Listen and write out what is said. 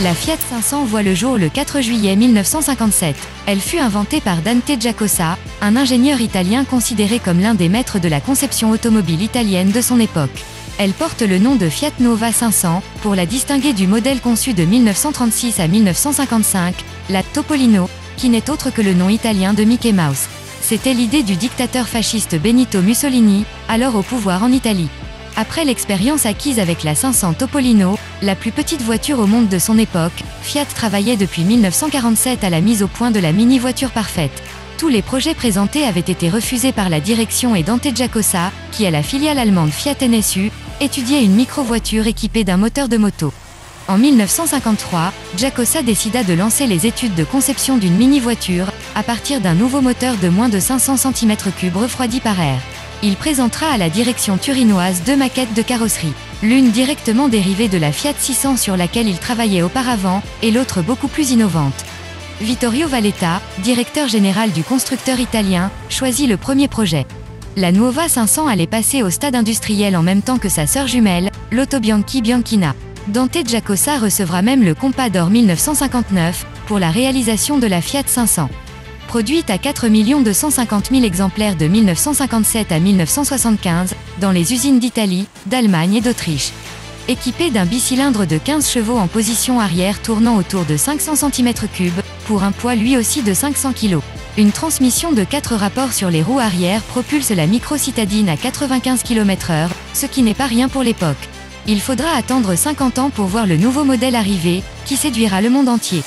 La Fiat 500 voit le jour le 4 juillet 1957. Elle fut inventée par Dante Giacosa, un ingénieur italien considéré comme l'un des maîtres de la conception automobile italienne de son époque. Elle porte le nom de Fiat Nova 500, pour la distinguer du modèle conçu de 1936 à 1955, la Topolino, qui n'est autre que le nom italien de Mickey Mouse. C'était l'idée du dictateur fasciste Benito Mussolini, alors au pouvoir en Italie. Après l'expérience acquise avec la 500 Topolino, la plus petite voiture au monde de son époque, Fiat travaillait depuis 1947 à la mise au point de la mini-voiture parfaite. Tous les projets présentés avaient été refusés par la direction et Dante Giacosa, qui à la filiale allemande Fiat NSU, étudiait une micro-voiture équipée d'un moteur de moto. En 1953, Giacosa décida de lancer les études de conception d'une mini-voiture, à partir d'un nouveau moteur de moins de 500 cm3 refroidi par air. Il présentera à la direction turinoise deux maquettes de carrosserie. L'une directement dérivée de la Fiat 600 sur laquelle il travaillait auparavant, et l'autre beaucoup plus innovante. Vittorio Valletta, directeur général du constructeur italien, choisit le premier projet. La Nuova 500 allait passer au stade industriel en même temps que sa sœur jumelle, l'Auto Bianchi Bianchina. Dante Giacosa recevra même le Compas d'Or 1959, pour la réalisation de la Fiat 500. Produite à 4 250 000 exemplaires de 1957 à 1975, dans les usines d'Italie, d'Allemagne et d'Autriche. Équipée d'un bicylindre de 15 chevaux en position arrière tournant autour de 500 cm3, pour un poids lui aussi de 500 kg. Une transmission de 4 rapports sur les roues arrière propulse la micro-citadine à 95 km/h, ce qui n'est pas rien pour l'époque. Il faudra attendre 50 ans pour voir le nouveau modèle arriver, qui séduira le monde entier.